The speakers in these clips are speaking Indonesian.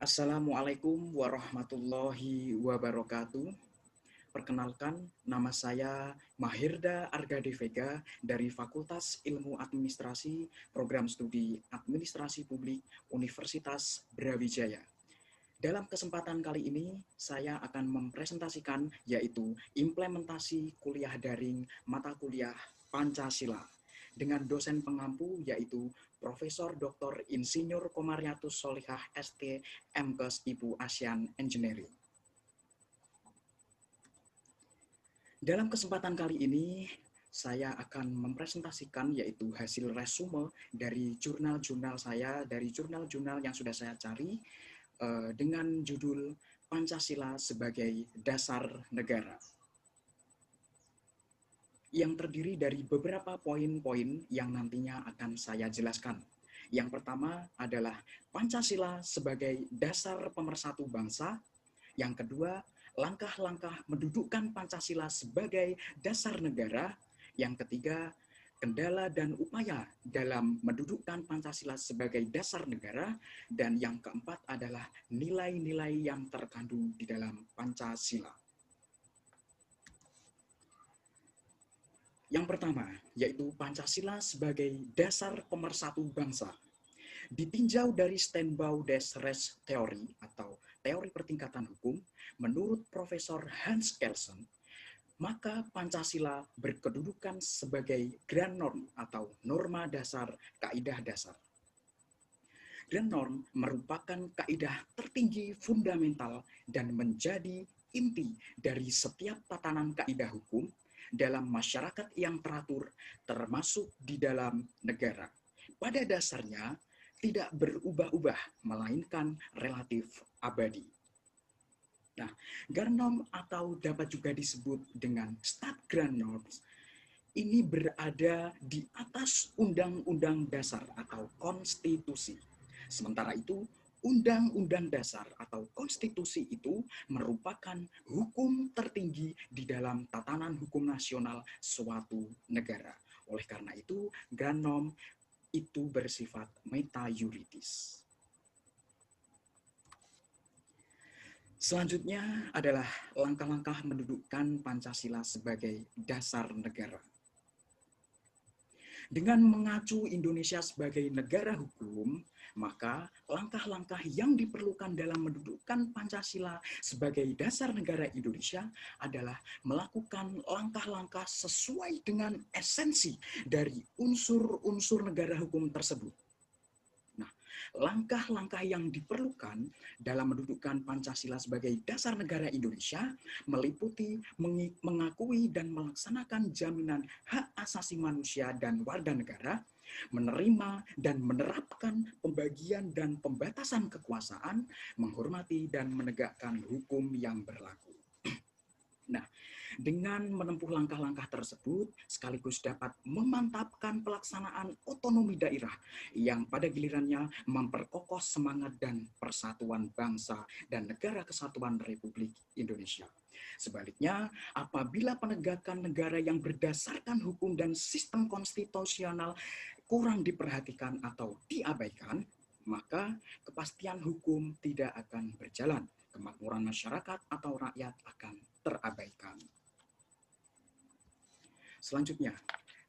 Assalamualaikum warahmatullahi wabarakatuh. Perkenalkan, nama saya Mahirda Argade Vega dari Fakultas Ilmu Administrasi, Program Studi Administrasi Publik, Universitas Brawijaya. Dalam kesempatan kali ini, saya akan mempresentasikan yaitu implementasi kuliah daring mata kuliah Pancasila dengan dosen pengampu yaitu Profesor Dr. Insinyur Komariatus Solihah ST MKes Ibu Asian Engineering. Dalam kesempatan kali ini, saya akan mempresentasikan yaitu hasil resume dari jurnal-jurnal saya, dari jurnal-jurnal yang sudah saya cari dengan judul Pancasila sebagai Dasar Negara, yang terdiri dari beberapa poin-poin yang nantinya akan saya jelaskan. Yang pertama adalah Pancasila sebagai dasar pemersatu bangsa. Yang kedua, langkah-langkah mendudukkan Pancasila sebagai dasar negara. Yang ketiga, kendala dan upaya dalam mendudukkan Pancasila sebagai dasar negara. Dan yang keempat adalah nilai-nilai yang terkandung di dalam Pancasila. Yang pertama, yaitu Pancasila sebagai dasar pemersatu bangsa. Ditinjau dari Stenbauer-Res teori atau teori pertingkatan hukum, menurut Profesor Hans Kelsen, maka Pancasila berkedudukan sebagai grand norm atau norma dasar kaidah dasar. Grand norm merupakan kaidah tertinggi fundamental dan menjadi inti dari setiap tatanan kaidah hukum dalam masyarakat yang teratur, termasuk di dalam negara. Pada dasarnya, tidak berubah-ubah, melainkan relatif abadi. Nah, grand norm atau dapat juga disebut dengan stat grand norms, ini berada di atas undang-undang dasar atau konstitusi. Sementara itu, undang-undang dasar atau konstitusi itu merupakan hukum tertinggi di dalam tatanan hukum nasional suatu negara. Oleh karena itu, grand norm itu bersifat meta-yuridis. Selanjutnya adalah langkah-langkah mendudukkan Pancasila sebagai dasar negara. Dengan mengacu Indonesia sebagai negara hukum, maka langkah-langkah yang diperlukan dalam mendudukkan Pancasila sebagai dasar negara Indonesia adalah melakukan langkah-langkah sesuai dengan esensi dari unsur-unsur negara hukum tersebut. Nah, langkah-langkah yang diperlukan dalam mendudukkan Pancasila sebagai dasar negara Indonesia meliputi mengakui dan melaksanakan jaminan hak asasi manusia dan warga negara, menerima dan menerapkan pembagian dan pembatasan kekuasaan, menghormati dan menegakkan hukum yang berlaku. Nah, dengan menempuh langkah-langkah tersebut, sekaligus dapat memantapkan pelaksanaan otonomi daerah yang pada gilirannya memperkokoh semangat dan persatuan bangsa dan negara kesatuan Republik Indonesia. Sebaliknya, apabila penegakan negara yang berdasarkan hukum dan sistem konstitusional kurang diperhatikan atau diabaikan, maka kepastian hukum tidak akan berjalan, kemakmuran masyarakat atau rakyat akan terabaikan. Selanjutnya,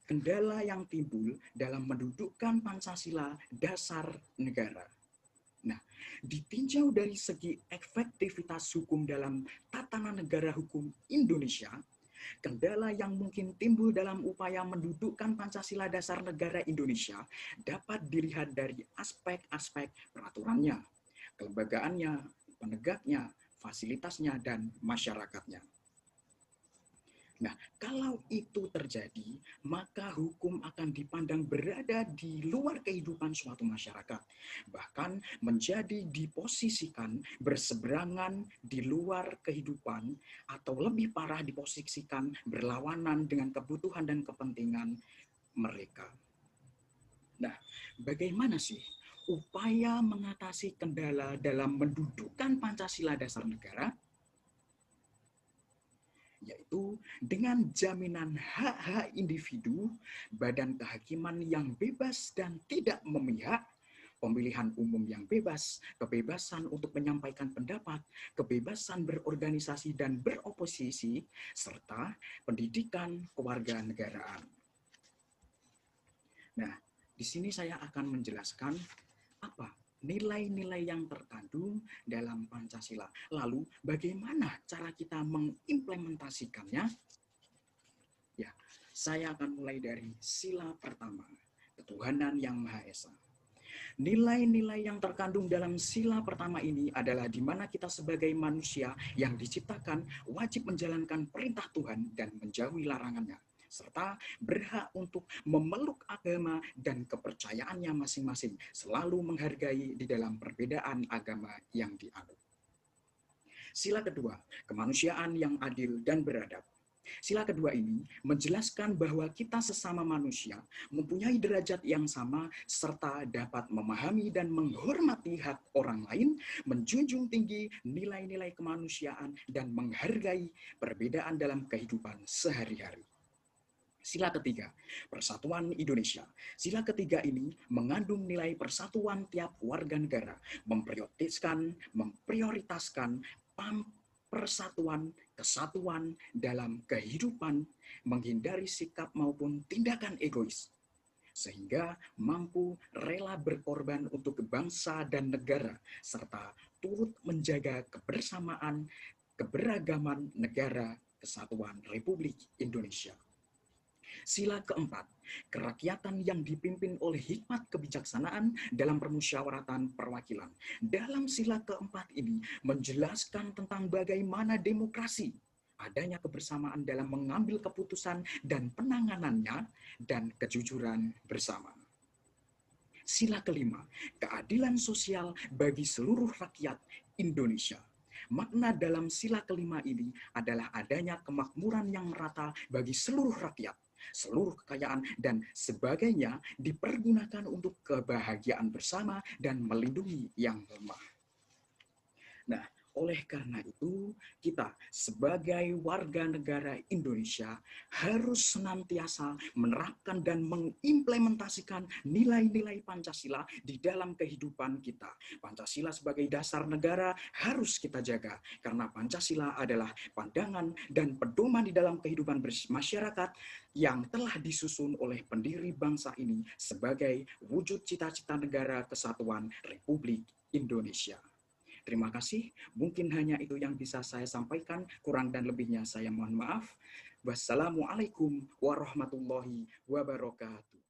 kendala yang timbul dalam mendudukkan Pancasila dasar negara. Nah, ditinjau dari segi efektivitas hukum dalam tatanan negara hukum Indonesia, kendala yang mungkin timbul dalam upaya mendudukkan Pancasila dasar negara Indonesia dapat dilihat dari aspek-aspek peraturannya, kelembagaannya, penegaknya, fasilitasnya, dan masyarakatnya. Nah, kalau itu terjadi, maka hukum akan dipandang berada di luar kehidupan suatu masyarakat, bahkan menjadi diposisikan berseberangan di luar kehidupan, atau lebih parah diposisikan berlawanan dengan kebutuhan dan kepentingan mereka. Nah, bagaimana sih upaya mengatasi kendala dalam mendudukkan Pancasila dasar negara? Yaitu dengan jaminan hak-hak individu, badan kehakiman yang bebas dan tidak memihak, pemilihan umum yang bebas, kebebasan untuk menyampaikan pendapat, kebebasan berorganisasi dan beroposisi, serta pendidikan kewarganegaraan. Nah, di sini saya akan menjelaskan apa nilai-nilai yang terkandung dalam Pancasila. Lalu, bagaimana cara kita mengimplementasikannya? Ya, saya akan mulai dari sila pertama, ketuhanan yang Maha Esa. Nilai-nilai yang terkandung dalam sila pertama ini adalah di mana kita sebagai manusia yang diciptakan wajib menjalankan perintah Tuhan dan menjauhi larangannya, serta berhak untuk memeluk agama dan kepercayaannya masing-masing, selalu menghargai di dalam perbedaan agama yang dianut. Sila kedua, kemanusiaan yang adil dan beradab. Sila kedua ini menjelaskan bahwa kita sesama manusia mempunyai derajat yang sama serta dapat memahami dan menghormati hak orang lain, menjunjung tinggi nilai-nilai kemanusiaan, dan menghargai perbedaan dalam kehidupan sehari-hari. Sila ketiga, Persatuan Indonesia. Sila ketiga ini mengandung nilai persatuan tiap warga negara, memprioritaskan persatuan, kesatuan dalam kehidupan, menghindari sikap maupun tindakan egois, sehingga mampu rela berkorban untuk bangsa dan negara, serta turut menjaga kebersamaan, keberagaman negara kesatuan Republik Indonesia. Sila keempat, kerakyatan yang dipimpin oleh hikmat kebijaksanaan dalam permusyawaratan perwakilan. Dalam sila keempat ini menjelaskan tentang bagaimana demokrasi, adanya kebersamaan dalam mengambil keputusan dan penanganannya, dan kejujuran bersama. Sila kelima, keadilan sosial bagi seluruh rakyat Indonesia. Makna dalam sila kelima ini adalah adanya kemakmuran yang merata bagi seluruh rakyat, seluruh kekayaan dan sebagainya dipergunakan untuk kebahagiaan bersama dan melindungi yang lemah. Nah, oleh karena itu, kita sebagai warga negara Indonesia harus senantiasa menerapkan dan mengimplementasikan nilai-nilai Pancasila di dalam kehidupan kita. Pancasila sebagai dasar negara harus kita jaga, karena Pancasila adalah pandangan dan pedoman di dalam kehidupan masyarakat yang telah disusun oleh pendiri bangsa ini sebagai wujud cita-cita negara kesatuan Republik Indonesia. Terima kasih, mungkin hanya itu yang bisa saya sampaikan, kurang dan lebihnya saya mohon maaf. Wassalamualaikum warahmatullahi wabarakatuh.